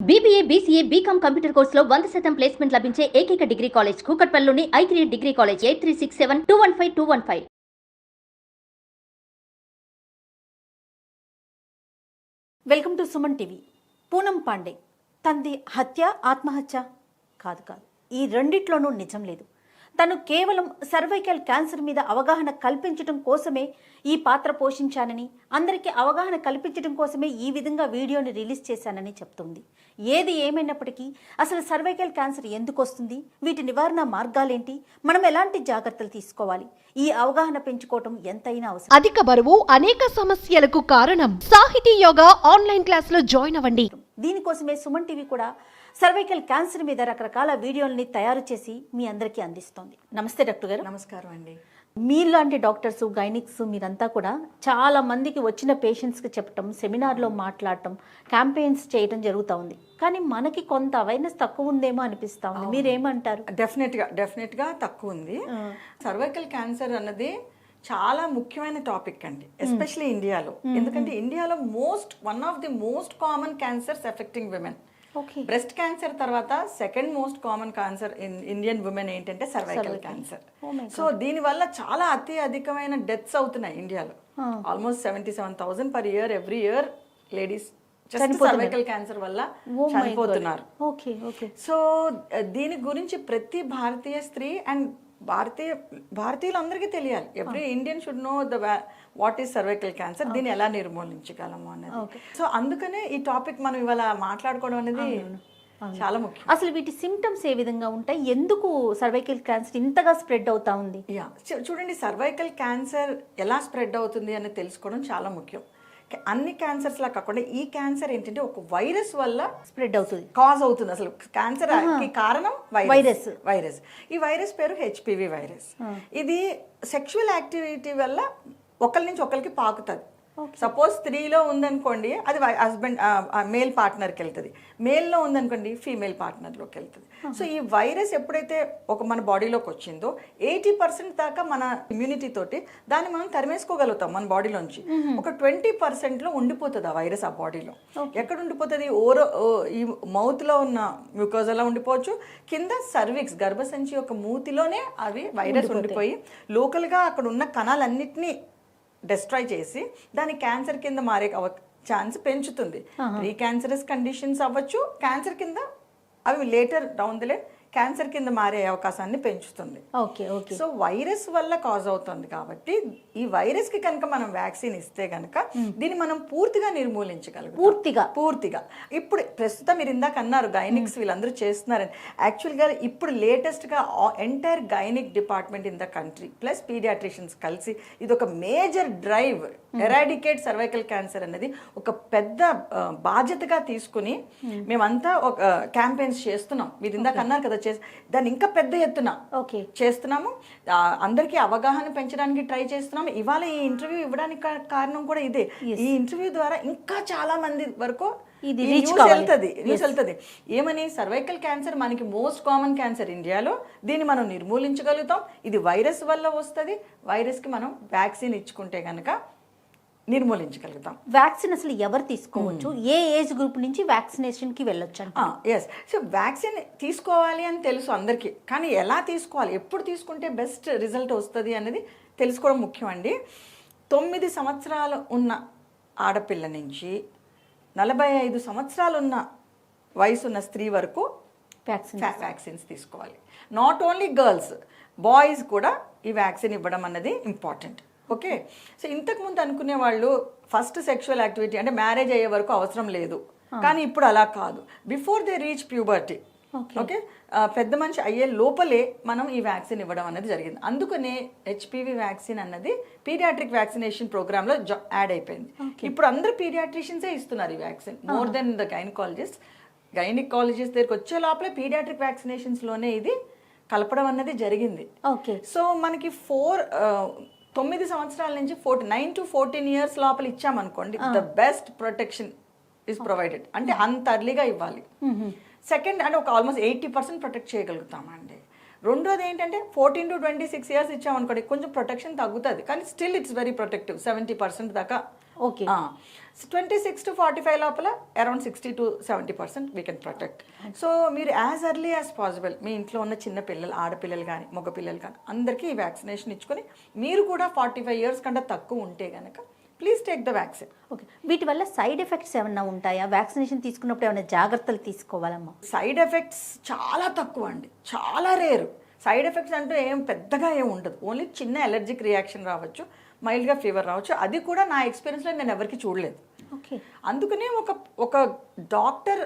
BBA, BCA, BCom computer కోర్సులో 100% placement లభించే ఏకైక డిగ్రీ కాలేజ్ కూకట్పల్లిలోని i3 degree college 8367215215. Welcome to Suman TV. Poonam Pandey తంది హత్య ఆత్మహత్య కాదు, ఈ రెండిట్లోనూ నిజం లేదు. తను కేవలం సర్వైకల్ క్యాన్సర్ మీద అవగాహన కల్పించడం కోసమే ఈ పాత్ర పోషించానని, అందరికీ అవగాహన కల్పించడం కోసమే ఈ విధంగా వీడియోని రిలీజ్ చేశానని చెప్తుంది. ఏది ఏమైనప్పటికీ అసలు సర్వైకల్ క్యాన్సర్ ఎందుకు వస్తుంది, వీటి నివారణ మార్గాలేంటి, మనం ఎలాంటి జాగ్రత్తలు తీసుకోవాలి, ఈ అవగాహన పెంచుకోవటం ఎంతైనా అవసరం. అధిక బరువు అనేక సమస్యలకు కారణం. సాహితీ యోగా ఆన్లైన్ క్లాస్ లో జాయిన్ అవ్వండి. దీనికోసమే సుమన్ టీవీ కూడా సర్వైకల్ క్యాన్సర్ మీద రకరకాల వీడియోలని తయారు చేసి మీ అందరికీ అందిస్తోంది. నమస్తే డాక్టర్ గారు. నమస్కారం అండి. మీలాంటి డాక్టర్స్, గైనిక్స్ మీరంతా కూడా చాలా మందికి వచ్చిన పేషెంట్స్కి చెప్పటం, సెమినార్లో మాట్లాడటం, క్యాంపెయిన్స్ చేయడం జరుగుతూ ఉంది. కానీ మనకి కొంత అవేర్నెస్ తక్కువ ఉందేమో అనిపిస్తూ ఉంది. మీరేమంటారు? డెఫినెట్గా తక్కువ ఉంది. సర్వైకల్ క్యాన్సర్ అన్నది చాలా ముఖ్యమైన టాపిక్ అండి, ఎస్పెషలీ ఇండియాలో. ఎందుకంటే ఇండియాలో one of the most common cancers affecting women. Breast cancer తర్వాత second most common cancer in Indian women ఏంటంటే సర్వైకల్ క్యాన్సర్. సో దీనివల్ల చాలా అధికమైన డెత్స్ అవుతున్నాయి ఇండియాలో. Almost 77,000 per year every year ladies cervical cancer వల్ల చనిపోతున్నారు. సో దీని గురించి ప్రతి భారతీయ స్త్రీ అండ్ భారతీయులందరికీ తెలియాలి. Every Indian should know what is cervical cancer, దీన్ని ఎలా నిర్మూలించగలము అనేది. సో అందుకనే ఈ టాపిక్ మనం ఇవాళ మాట్లాడుకోవడం అనేది చాలా ముఖ్యం. అసలు వీటి సిమ్టమ్స్ ఏ విధంగా ఉంటాయి, ఎందుకు సర్వైకల్ క్యాన్సర్ ఇంతగా స్ప్రెడ్ అవుతా ఉంది? చూడండి, సర్వైకల్ క్యాన్సర్ ఎలా స్ప్రెడ్ అవుతుంది అని తెలుసుకోవడం చాలా ముఖ్యం. అన్ని క్యాన్సర్స్ లా కాకుండా ఈ క్యాన్సర్ ఏంటంటే ఒక వైరస్ వల్ల స్ప్రెడ్ అవుతుంది, కాజ్ అవుతుంది. అసలు క్యాన్సర్ కి కారణం వైరస్. ఈ వైరస్ పేరు HPV వైరస్. ఇది సెక్షువల్ యాక్టివిటీ వల్ల ఒకరి నుంచి ఒకరికి పాకుతుంది. సపోజ్ స్త్రీలో ఉందనుకోండి, అది హస్బెండ్ మేల్ పార్ట్నర్కి వెళ్తుంది. మేల్లో ఉందనుకోండి, ఫీమేల్ పార్ట్నర్లోకి వెళ్తుంది. సో ఈ వైరస్ ఎప్పుడైతే మన బాడీలోకి వచ్చిందో 80% దాకా మన ఇమ్యూనిటీ తోటి దాన్ని మనం తరిమేసుకోగలుగుతాం మన బాడీలోంచి. ఒక 20%లో ఉండిపోతుంది ఆ వైరస్ ఆ బాడీలో. ఎక్కడ ఉండిపోతుంది? ఈ మౌత్లో ఉన్న మ్యూకోజాలో ఉండిపోవచ్చు, కింద సర్విక్స్ గర్భసంచి యొక్క మూతిలోనే అవి వైరస్ ఉండిపోయి లోకల్గా అక్కడ ఉన్న కణాలన్నిటినీ డిస్ట్రాయ్ చేసి దాని క్యాన్సర్ కింద మారే ఛాన్స్ పెంచుతుంది. ప్రీ క్యాన్సరస్ కండిషన్స్ అవ్వచ్చు, క్యాన్సర్ కింద అవి later down the line cancer కింద మారే అవకాశాన్ని పెంచుతుంది. సో వైరస్ వల్ల కాజ్ అవుతుంది కాబట్టి ఈ వైరస్ కి కనుక మనం వ్యాక్సిన్ ఇస్తే కనుక దీన్ని మనం పూర్తిగా నిర్మూలించగలుగుతాం. పూర్తిగా. ఇప్పుడు ప్రస్తుతం మీరు ఇందాక అన్నారు గైనిక్స్ వీళ్ళందరూ చేస్తున్నారని. యాక్చువల్గా ఇప్పుడు లేటెస్ట్ గా entire gynaec department in the country plus paediatricians కలిసి ఇది ఒక major drive, eradicate cervical cancer అనేది ఒక పెద్ద బాధ్యతగా తీసుకుని మేమంతా ఒక క్యాంపెయిన్స్ చేస్తున్నాం. మీరు ఇందాక అన్నారు కదా, దాన్ని ఇంకా పెద్ద ఎత్తున చేస్తున్నాము. అందరికీ అవగాహన పెంచడానికి ట్రై చేస్తున్నాము. ఇవాళ ఈ ఇంటర్వ్యూ ఇవ్వడానికి కారణం కూడా ఇదే. ఈ ఇంటర్వ్యూ ద్వారా ఇంకా చాలా మంది వరకు న్యూస్ వెళ్తుంది. ఏమని? సర్వైకల్ క్యాన్సర్ మనకి మోస్ట్ కామన్ క్యాన్సర్ ఇండియాలో, దీన్ని మనం నిర్మూలించగలుగుతాం. ఇది వైరస్ వల్ల వస్తుంది. వైరస్ కి మనం వ్యాక్సిన్ ఇచ్చుకుంటే కనుక నిర్మూలించగలుగుతాం. వ్యాక్సిన్ అసలు ఎవరు తీసుకోవచ్చు? ఏ ఏజ్ గ్రూప్ నుంచి వ్యాక్సినేషన్ కి వెళ్ళొచ్చు? సో వ్యాక్సిన్ తీసుకోవాలి అని తెలుసు అందరికీ, కానీ ఎలా తీసుకోవాలి, ఎప్పుడు తీసుకుంటే బెస్ట్ రిజల్ట్ వస్తుంది అనేది తెలుసుకోవడం ముఖ్యం అండి. 9 సంవత్సరాలు ఉన్న ఆడపిల్ల నుంచి 45 సంవత్సరాలు ఉన్న వయసున్న స్త్రీ వరకు వ్యాక్సిన్స్ తీసుకోవాలి. నాట్ ఓన్లీ గర్ల్స్, బాయ్స్ కూడా ఈ వ్యాక్సిన్ ఇవ్వడం అన్నది ఇంపార్టెంట్. ఓకే. సో ఇంతకుముందు అనుకునే వాళ్ళు ఫస్ట్ సెక్షువల్ యాక్టివిటీ అంటే మ్యారేజ్ అయ్యే వరకు అవసరం లేదు, కానీ ఇప్పుడు అలా కాదు. Before they reach puberty, okay, పెద్ద మనిషి అయ్యే లోపలే మనం ఈ వ్యాక్సిన్ ఇవ్వడం అనేది జరిగింది. అందుకనే HPV వ్యాక్సిన్ అన్నది పీడియాట్రిక్ వ్యాక్సినేషన్ ప్రోగ్రామ్ లో యాడ్ అయిపోయింది. ఇప్పుడు అందరూ పీడియాట్రిషియన్సే ఇస్తున్నారు ఈ vaccine, more than the gynaecologist. Gynaecologist దగ్గరికి వచ్చే లోపలే పీడియాట్రిక్ వ్యాక్సినేషన్స్ లోనే ఇది కలపడం అన్నది జరిగింది. సో మనకి 9 సంవత్సరాల నుంచి 9 to 14 years లోపల ఇచ్చామనుకోండి, the best protection is provided. అంటే అంత అర్లీగా ఇవ్వాలి. సెకండ్ అంటే ఒక ఆల్మోస్ట్ 80% ప్రొటెక్ట్ చేయగలుగుతామండి. రెండోది ఏంటంటే 14 to 26 years ఇచ్చామనుకోండి, కొంచెం ప్రొటెక్షన్ తగ్గుతుంది, కానీ స్టిల్ ఇట్స్ వెరీ ప్రొటెక్టివ్. 70% దాకా ఓకే 26 to 45 లోపల around 60 to 70% we can protect. So మీరు యాజ్ ఎర్లీ యాజ్ పాసిబుల్ మీ ఇంట్లో ఉన్న చిన్న పిల్లలు, ఆడపిల్లలు కానీ మగ పిల్లలు కానీ అందరికీ ఈ వ్యాక్సినేషన్ ఇచ్చుకొని, మీరు కూడా 45 years కంటే తక్కువ ఉంటే కనుక please take the vaccine. Okay, వీటి వల్ల సైడ్ ఎఫెక్ట్స్ ఏమన్నా ఉంటాయా? వ్యాక్సినేషన్ తీసుకున్నప్పుడు ఏమైనా జాగ్రత్తలు తీసుకోవాలమ్మా? సైడ్ ఎఫెక్ట్స్ చాలా తక్కువ అండి, చాలా రేరు. సైడ్ ఎఫెక్ట్స్ అంటూ ఏం పెద్దగా ఏం ఉండదు. ఓన్లీ చిన్న ఎలర్జిక్ రియాక్షన్ రావచ్చు, మైల్డ్గా ఫీవర్ రావచ్చు. అది కూడా నా ఎక్స్పీరియన్స్లో నేను ఎవరికి చూడలేదు. ఓకే, అందుకనే ఒక డాక్టర్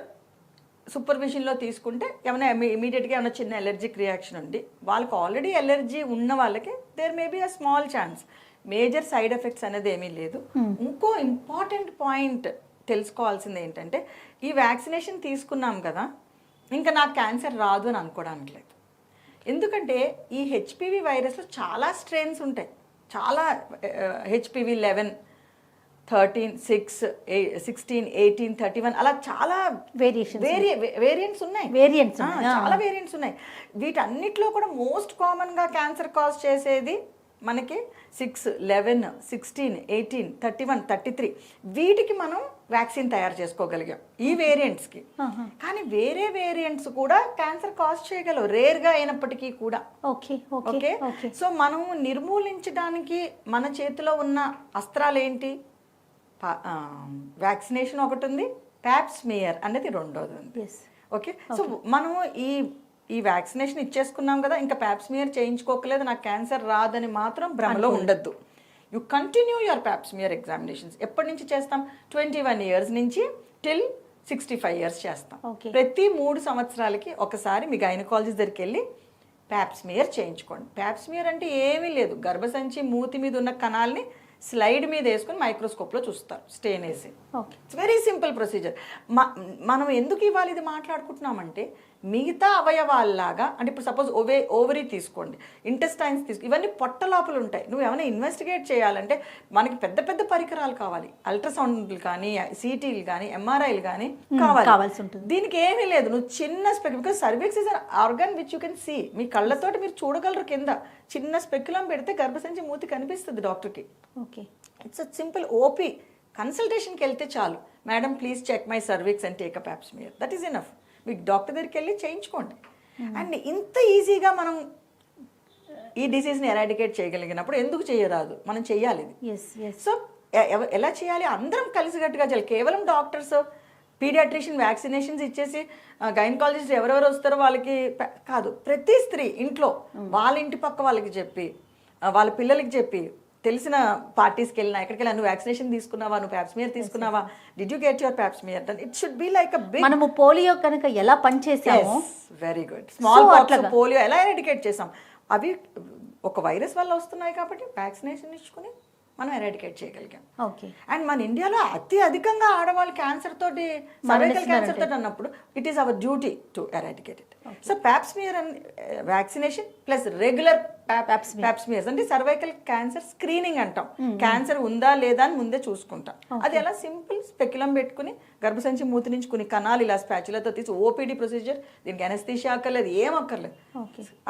సూపర్విజన్లో తీసుకుంటే ఏమైనా ఇమీడియట్గా ఏమైనా చిన్న ఎలర్జిక్ రియాక్షన్ ఉంది, వాళ్ళకి ఆల్రెడీ ఎలర్జీ ఉన్న వాళ్ళకి there may be a small chance. Major side effects అనేది ఏమీ లేదు. ఇంకో ఇంపార్టెంట్ పాయింట్ తెలుసుకోవాల్సింది ఏంటంటే, ఈ వ్యాక్సినేషన్ తీసుకున్నాం కదా ఇంకా నాకు క్యాన్సర్ రాదు అని అనుకోవడానికి లేదు. ఎందుకంటే ఈ హెచ్పివి వైరస్లో చాలా స్ట్రెయిన్స్ ఉంటాయి. చాలా హెచ్పివి 11, 13, 6, 16, 18, 31 అలా చాలా వేరియంట్స్ ఉన్నాయి. చాలా వేరియంట్స్ ఉన్నాయి. వీటన్నిటిలో కూడా మోస్ట్ కామన్గా క్యాన్సర్ కాజ్ చేసేది మనకి 6, 11, 16, 18, 31, 33 వీటికి మనం వ్యాక్సిన్ తయారు చేసుకోగలిగాం ఈ వేరియంట్స్కి. కానీ వేరే వేరియంట్స్ కూడా క్యాన్సర్ కాజ్ చేయగలవు, రేర్గా అయినప్పటికీ కూడా. ఓకే, సో మనం నిర్మూలించడానికి మన చేతిలో ఉన్న అస్త్రాలు ఏంటి? వ్యాక్సినేషన్ ఒకటి ఉంది, ప్యాప్స్మియర్ అనేది రెండోది ఉంది. ఓకే, సో మనం ఈ వ్యాక్సినేషన్ ఇచ్చేసుకున్నాం కదా, ఇంకా ప్యాప్స్మియర్ చేయించుకోకలేదు, నాకు క్యాన్సర్ రాదని మాత్రం భ్రమలో ఉండద్దు. You continue your Pap smear examinations. ఎప్పటి నుంచి చేస్తాం? 21 years నుంచి టిల్ 65 years చేస్తాం. ప్రతి 3 సంవత్సరాలకి ఒకసారి మీ గైనకాలజిస్ట్ దగ్గరికి వెళ్ళి ప్యాప్స్మియర్ చేయించుకోండి. ప్యాప్స్మియర్ అంటే ఏమీ లేదు, గర్భసంచి మూతి మీద ఉన్న కణాలని స్లైడ్ మీద వేసుకొని మైక్రోస్కోప్లో చూస్తారు, స్టెయిన్ వేసి. It's very simple procedure. మనం ఎందుకు ఇవాళ ఇది మాట్లాడుకుంటున్నామంటే, మిగతా అవయవాల్లాగా అంటే ఇప్పుడు సపోజ్ ఓవరీ తీసుకోండి, ఇంటెస్టైన్స్ తీసుకో, ఇవన్నీ పొట్ట లోపల ఉంటాయి. నువ్వు ఏమైనా ఇన్వెస్టిగేట్ చేయాలంటే మనకి పెద్ద పెద్ద పరికరాలు కావాలి. అల్ట్రాసౌండ్లు కానీ, సిటీలు కానీ, ఎంఆర్ఐలు కానీ కావాల్సి ఉంటుంది. దీనికి ఏమీ లేదు, నువ్వు చిన్న spec, because cervix is an organ which you can see. మీ కళ్ళతోటి మీరు చూడగలరు. కింద చిన్న స్పెక్యులం పెడితే గర్భసంచి మూతి కనిపిస్తుంది డాక్టర్కి. Okay, it's a simple OP కన్సల్టేషన్కి వెళ్తే చాలు. Madam please check my cervix and take a pap smear, that is enough. మీకు డాక్టర్ దగ్గరికి వెళ్ళి చేయించుకోండి. అండ్ ఇంత ఈజీగా మనం ఈ డిసీజ్ని ఎరాడికేట్ చేయగలిగినప్పుడు ఎందుకు చేయరాదు? మనం చెయ్యాలి ఇది. సో ఎలా చేయాలి? అందరం కలిసికట్టుగా చేయాలి. కేవలం డాక్టర్స్, పీడియాట్రిషియన్ వ్యాక్సినేషన్స్ ఇచ్చేసి గైనకాలజిస్ట్ ఎవరెవరు వస్తారో వాళ్ళకి కాదు. ప్రతి స్త్రీ ఇంట్లో వాళ్ళ ఇంటి పక్క వాళ్ళకి చెప్పి, వాళ్ళ పిల్లలకి చెప్పి, తెలిసిన పార్టీస్కి వెళ్ళినా ఎక్కడికి వెళ్ళినా, నువ్వు వ్యాక్సినేషన్ తీసుకున్నావా, నువ్వు ప్యాప్స్మియర్ తీసుకున్నావా, did you get your pap smear done? It should be like a big. మనము పోలియో కనుక ఎలా పనిచేసామో, very good, small pox, polio ఎలా ఎరాడికేట్ చేసాం, అవి ఒక వైరస్ వల్ల వస్తున్నాయి కాబట్టి వ్యాక్సినేషన్ ఇచ్చుకుని మనం ఎరాడికేట్ చేయగలిగాం. ఓకే, అండ్ మన ఇండియాలో అధికంగా ఆడవాళ్ళు క్యాన్సర్ తోటి, సర్వైకల్ క్యాన్సర్ తోటి అన్నప్పుడు it is our duty to eradicate it. So pap smear and vaccination plus regular pap smears అంటే సర్వైకల్ క్యాన్సర్ స్క్రీనింగ్ అంటాం. క్యాన్సర్ ఉందా లేదా అని ముందే చూసుకుంటాం. అది ఎలా? సింపుల్ స్పెక్యులం పెట్టుకుని గర్భసంచి మూతి నుంచి కొన్ని కణాలు ఇలా స్పాచులతో తీసి ఓపీడీ ప్రొసీజర్. దీనికి అనస్థీషియా అక్కర్లేదు, ఏం అక్కర్లేదు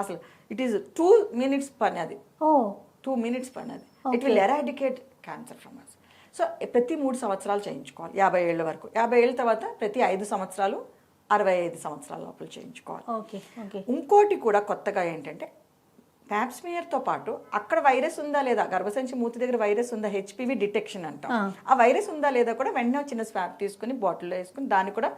అసలు. ఇట్ ఈస్ 2 minutes పని. అది 2 minutes పని. అది it will eradicate cancer from us. So ప్రతి 3 సంవత్సరాలు చేయించుకోవాలి, 50 ఏళ్ళ వరకు. 50 ఏళ్ళ తర్వాత ప్రతి 5 సంవత్సరాలు, 65 సంవత్సరాల లోపల చేయించుకోవాలి. ఇంకోటి కూడా కొత్తగా ఏంటంటే, ప్యాప్స్మియర్తో పాటు అక్కడ వైరస్ ఉందా లేదా, గర్భసంచి మూతి దగ్గర వైరస్ ఉందా, హెచ్పివి డిటెక్షన్ అంటాం. ఆ వైరస్ ఉందా లేదా కూడా వెంటనే చిన్న స్వాబ్ తీసుకుని బాటిల్లో వేసుకుని దాన్ని కూడా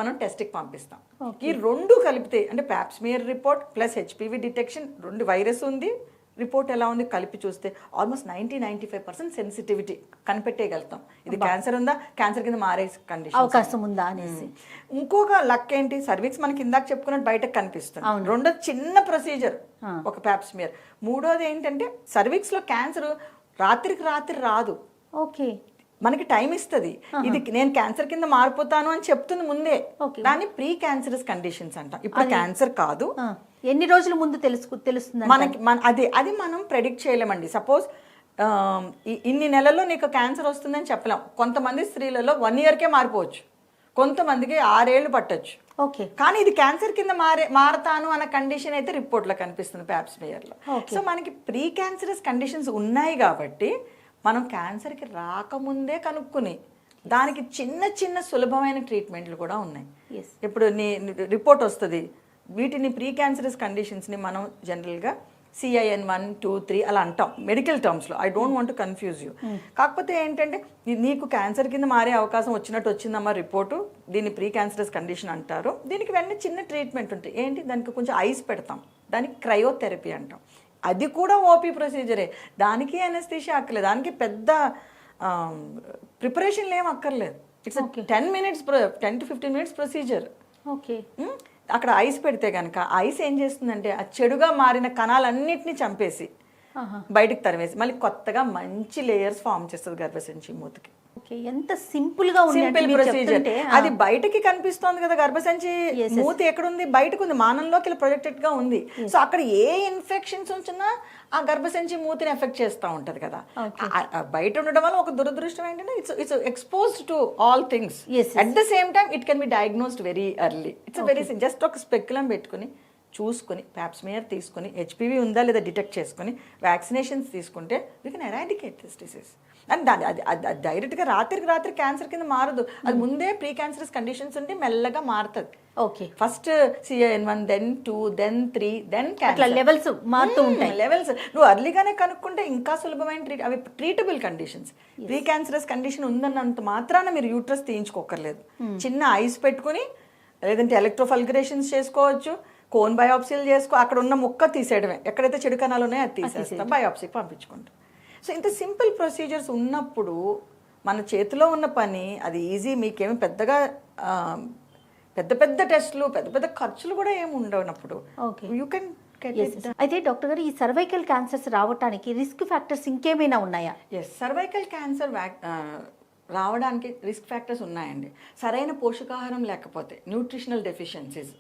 మనం టెస్ట్కి పంపిస్తాం. ఈ రెండు కలిపితే అంటే Pap smear report plus HPV detection, రెండు వైరస్ ఉంది రిపోర్ట్ ఎలా ఉంది కలిపి చూస్తే ఆల్మోస్ట్ 90-95% సెన్సిటివిటీ కనిపెట్టేయగలుగుతాం. ఇది క్యాన్సర్ ఉందా, క్యాన్సర్ కింద మారే కండిషన్ అవకాశం ఉందా అనేసి. ఇంకొక లక్ ఏంటి, సర్వీక్స్ మనకి ఇందాక చెప్పుకున్నట్టు బయటకు కనిపిస్తుంది. రెండోది చిన్న ప్రొసీజర్ ఒక ప్యాప్స్మియర్. మూడోది ఏంటంటే, సర్వీక్స్ లో క్యాన్సర్ రాత్రికి రాత్రి రాదు. ఓకే, మనకి టైం ఇస్తుంది. ఇది నేను క్యాన్సర్ కింద మారిపోతాను అని చెప్తుంది ముందే. దాన్ని ప్రీ క్యాన్సరస్ కండిషన్స్ అంటాం. ఇప్పుడు క్యాన్సర్ కాదు, ఎన్ని రోజుల ముందు తెలుస్తుంది మనకి. అది మనం ప్రెడిక్ట్ చేయలేమండి. సపోజ్ ఇన్ని నెలల్లో నీకు క్యాన్సర్ వస్తుందని చెప్పలేం. కొంతమంది స్త్రీలలో 1 yearకే మారిపోవచ్చు, కొంతమందికి 6 ఏళ్ళు పట్టొచ్చు. ఓకే, కానీ ఇది క్యాన్సర్ కింద మారతాను అన్న కండిషన్ అయితే రిపోర్ట్లో కనిపిస్తుంది ప్యాప్స్మియర్లో. సో మనకి ప్రీ క్యాన్సరస్ కండిషన్స్ ఉన్నాయి కాబట్టి మనం క్యాన్సర్కి రాకముందే కనుక్కుని దానికి చిన్న చిన్న సులభమైన ట్రీట్మెంట్లు కూడా ఉన్నాయి. ఇప్పుడు నీ రిపోర్ట్ వస్తుంది, వీటిని ప్రీ క్యాన్సరస్ కండిషన్స్ని మనం జనరల్గా CIN 1, 2, 3 అలా అంటాం మెడికల్ టర్మ్స్లో. I don't want to confuse you. కాకపోతే ఏంటంటే నీకు క్యాన్సర్ కింద మారే అవకాశం వచ్చిందమ్మా రిపోర్టు, దీన్ని ప్రీ క్యాన్సరస్ కండిషన్ అంటారు. దీనికి వెంటనే చిన్న ట్రీట్మెంట్ ఉంటుంది. ఏంటి, దానికి కొంచెం ఐస్ పెడతాం, దానికి క్రయోథెరపీ అంటాం. అది కూడా ఓపీ ప్రొసీజరే, దానికి అనస్థీషియా అక్కర్లేదు, దానికి పెద్ద ప్రిపరేషన్లు ఏం అక్కర్లేదు. It's 10 to 15 minutes procedure. Okay. అక్కడ ఐస్ పెడితే కనుక ఐస్ ఏం చేస్తుందంటే ఆ చెడుగా మారిన కణాలన్నింటినీ చంపేసి బయటకు తరివేసి మళ్ళీ కొత్తగా మంచి లేయర్స్ ఫామ్ చేస్తుంది గర్భసంచి మూతికి. ఎంత సింపుల్ గా సింపుల్ ప్రొసీజర్. అది బయటకి కనిపిస్తోంది కదా, గర్భసంచి మూతి ఎక్కడుంది, బయటకు ఉంది, మానంలోకి ఇలా ప్రొజెక్టెడ్ గా ఉంది. సో అక్కడ ఏ ఇన్ఫెక్షన్స్ వచ్చినా ఆ గర్భసంచి మూతిని ఎఫెక్ట్ చేస్తూ ఉంటది కదా. బయట ఉండడం వల్ల ఒక దురదృష్టం ఏంటంటే it's exposed to all things. At the same time it can be diagnosed very early. It's very just ఒక స్పెక్యులం పెట్టుకుని చూసుకుని ప్యాప్స్మియర్ తీసుకుని HPV ఉందా లేదా డిటెక్ట్ చేసుకుని వ్యాక్సినేషన్స్ తీసుకుంటే we can eradicate this disease. And అది డైరెక్ట్గా రాత్రికి క్యాన్సర్ కింద మారదు, అది ముందే ప్రీ క్యాన్సరస్ కండిషన్స్ ఉంటే మెల్లగా మారుతుంది. Okay. First CIN 1, then 2, then 3, then అట్లా లెవెల్స్ మారుతూ ఉంటాయి. లెవెల్స్ నువ్వు అర్లీగానే కనుక్కుంటే ఇంకా సులభమైన అవి treatable conditions. Pre cancerous condition ఉందన్నంత మాత్రాన మీరు యూట్రస్ తీయించుకోకర్లేదు. చిన్న ఐస్ పెట్టుకుని లేదంటే ఎలక్ట్రోఫల్గరేషన్స్ చేసుకోవచ్చు, కోన్ బయాప్సీలు చేసుకో, అక్కడ ఉన్న ముక్క తీసేయడమే, ఎక్కడైతే చెడు కణాలు ఉన్నాయో అది తీసేస్తాం, బయాప్సీకి పంపించుకుంటాం. సో ఇంత సింపుల్ ప్రొసీజర్స్ ఉన్నప్పుడు మన చేతిలో ఉన్న పని అది ఈజీ. మీకేమి పెద్దగా పెద్ద టెస్టులు పెద్ద ఖర్చులు కూడా ఏమి ఉండనప్పుడు యూ కెన్ గెట్ ఇట్. అయితే డాక్టర్ గారు, ఈ సర్వైకల్ క్యాన్సర్స్ రావడానికి రిస్క్ ఫ్యాక్టర్స్ ఇంకేమైనా ఉన్నాయా? సర్వైకల్ క్యాన్సర్ రావడానికి రిస్క్ ఫ్యాక్టర్స్ ఉన్నాయండి. సరైన పోషకాహారం లేకపోతే, nutritional deficiencies,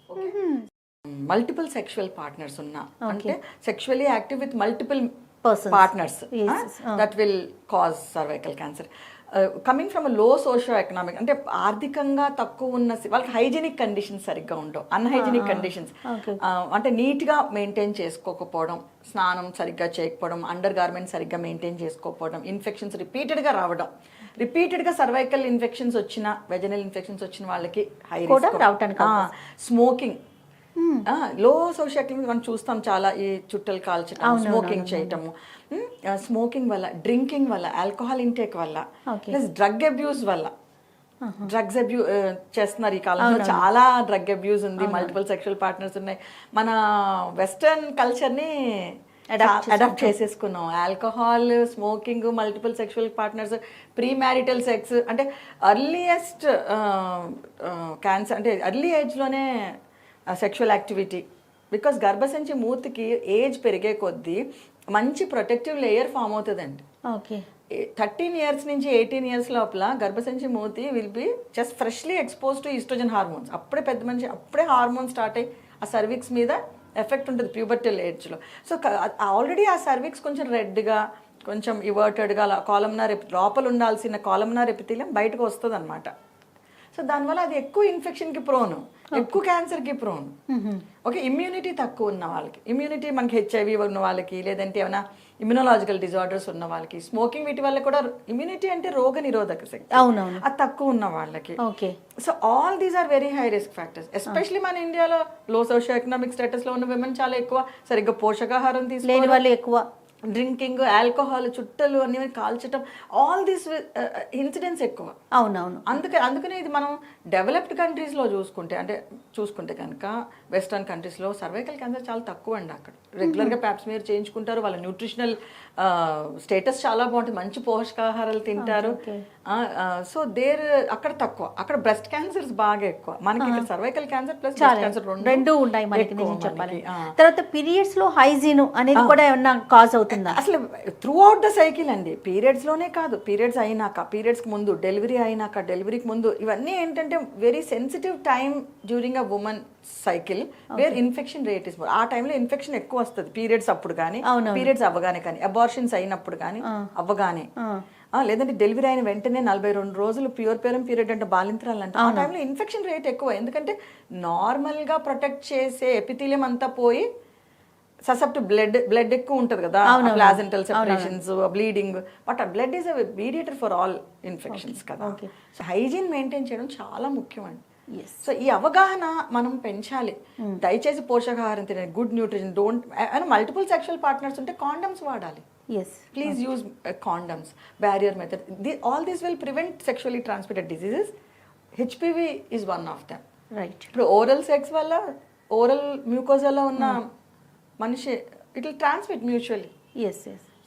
multiple sexual partners ఉన్నా, అంటే sexually active with multiple partners, that will cause cervical cancer. Coming from లో సోషో ఎకనామిక్, అంటే ఆర్థికంగా తక్కువ ఉన్న వాళ్ళకి హైజీనిక్ కండిషన్స్ సరిగ్గా ఉండవు, అన్హైజీనిక్ కండిషన్స్, అంటే నీట్గా మెయింటైన్ చేసుకోకపోవడం, స్నానం సరిగ్గా చేయకపోవడం, అండర్ గార్మెంట్స్ సరిగ్గా మెయింటైన్ చేసుకోకపోవడం, ఇన్ఫెక్షన్స్ రిపీటెడ్గా రావడం, రిపీటెడ్గా సర్వైకల్ ఇన్ఫెక్షన్స్ వచ్చిన, వెజనల్ ఇన్ఫెక్షన్స్ వచ్చిన వాళ్ళకి హై రిస్క్. స్మోకింగ్, లో సోషల్ ఎకనామిక్ మనం చూస్తాం చాలా, ఈ చుట్టలు కాల్చడం, స్మోకింగ్ చేయటము, స్మోకింగ్ వల్ల, డ్రింకింగ్ వల్ల, ఆల్కహాల్ ఇంటేక్ వల్ల, ప్లస్ డ్రగ్ అబ్యూస్ వల్ల. డ్రగ్స్ అబ్యూస్ చేస్తున్నారు ఈ కాలంలో, చాలా డ్రగ్ అబ్యూస్ ఉంది, మల్టిపుల్ సెక్షువల్ పార్ట్నర్స్ ఉన్నాయి. మన వెస్టర్న్ కల్చర్ని అడాప్ట్ చేసేసుకున్నాం. Alcohol, smoking, multiple sexual partners, pre marital sex, అంటే అర్లియస్ట్ క్యాన్సర్, అంటే అర్లీ ఏజ్లోనే సెక్షువల్ యాక్టివిటీ. బికాస్ గర్భసంచి మూతికి ఏజ్ పెరిగే కొద్దీ మంచి ప్రొటెక్టివ్ లేయర్ ఫామ్ అవుతుందండి. 13 years నుంచి 18 years లోపల గర్భసంచి మూతి will be just freshly expose to oestrogen hormones. అప్పుడే పెద్ద మనిషి, అప్పుడే హార్మోన్ స్టార్ట్ అయ్యి ఆ సర్విక్స్ మీద ఎఫెక్ట్ ఉంటుంది ప్యూబర్టల్ ఏజ్లో. సో ఆల్రెడీ ఆ సర్విక్స్ కొంచెం రెడ్గా, కొంచెం ఇవర్టెడ్గా, కాలమ్నార్ లోపల ఉండాల్సిన కాలమ్నార్ ఎపిథీలియం బయటకు వస్తుంది అనమాట. సో దానివల్ల అది ఎక్కువ ఇన్ఫెక్షన్కి ప్రోను, ఎక్కువ క్యాన్సర్కి ప్రోను. ఓకే, ఇమ్యూనిటీ తక్కువ ఉన్న వాళ్ళకి, ఇమ్యూనిటీ మనకి HIV ఉన్న వాళ్ళకి, లేదంటే ఏమైనా ఇమ్యూనలాజికల్ డిజార్డర్స్ ఉన్న వాళ్ళకి, స్మోకింగ్ వీటి వల్ల కూడా ఇమ్యూనిటీ అంటే రోగ నిరోధక శక్తి, అది తక్కువ ఉన్న వాళ్ళకి. So all these are very high risk factors. Especially మన ఇండియాలో లో సోషియో ఎకనామిక్ స్టేటస్లో ఉన్న విమెన్ చాలా ఎక్కువ, సరిగ్గా పోషకాహారం తీసుకోలేని వాళ్ళు ఎక్కువ, డ్రింకింగ్, ఆల్కహాల్, చుట్టలు అన్ని కాల్చటం, ఆల్ దీస్ ఇన్సిడెంట్స్ ఎక్కువ. అవునవును. అందుకనే ఇది మనం డెవలప్డ్ కంట్రీస్లో చూసుకుంటే కనుక వెస్టర్న్ కంట్రీస్లో సర్వైకల్ క్యాన్సర్ చాలా తక్కువ అండి. అక్కడ రెగ్యులర్గా ప్యాప్స్మియర్ చేయించుకుంటారు, వాళ్ళ న్యూట్రిషనల్ స్టేటస్ చాలా బాగుంటుంది, మంచి పోషకాహారాలు తింటారు. సో అక్కడ తక్కువ, అక్కడ బ్రెస్ట్ క్యాన్సర్స్ బాగా ఎక్కువ. మనకి ఇక్కడ cervical cancer plus breast cancer రెండు ఉన్నాయి మనకి. చెప్పాలి తర్వాత పీరియడ్స్ లో హైజీన్ అనేది కూడా ఏమన్నా కాజ్ అవుతుంది అసలు త్రూ అవుట్ ద సైకిల్ అండి. పీరియడ్స్ లోనే కాదు, పీరియడ్స్ అయినాక, పీరియడ్స్ కి ముందు, డెలివరీ అయినాక, డెలివరీకి ముందు, ఇవన్నీ ఏంటంటే very sensitive time during a women cycle where infection rate is more. ఆ టైంలో ఇన్ఫెక్షన్ ఎక్కువ వస్తుంది, పీరియడ్స్ అప్పుడు కానీ, పీరియడ్స్ అవ్వగానే కానీ, అబార్షన్స్ అయినప్పుడు కానీ, అవ్వగానే, లేదంటే డెలివరీ అయిన వెంటనే 42 రోజులు ప్యూర్ పీరియడ్ అంటే బాలింతరాలు అంటే, ఆ టైంలో ఇన్ఫెక్షన్ రేట్ ఎక్కువ. ఎందుకంటే నార్మల్గా ప్రొటెక్ట్ చేసే ఎపిథీలియం అంతా పోయి ససెప్ట్ బ్లడ్ ఎక్కువ ఉంటుంది కదా, placental separations, bleeding, but blood is a mediator for all infections కదా. సో హైజీన్ మెయింటైన్ చేయడం చాలా ముఖ్యం అండి. సో ఈ అవగాహన మనం పెంచాలి. దయచేసి పోషకాహారం తినండి, good nutrition, don't multiple sexual partners ఉంటే కాండమ్స్ వాడాలి. Please use condoms, barrier method. All these will prevent sexually transmitted diseases. HPV is one of them. Right. ఇప్పుడు ఓరల్ సెక్స్ వల్ల, ఓరల్ మ్యూకోజాలో ఉన్న మనిషి it will transmit mutually.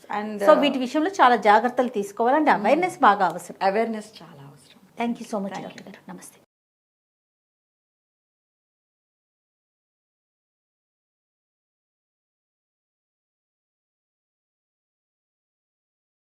And so వీటి విషయంలో చాలా జాగ్రత్తలు తీసుకోవాలంటే అవేర్నెస్ బాగా అవసరం. అవేర్నెస్ చాలా అవసరం. Thank you so much doctor గారు. నమస్తే.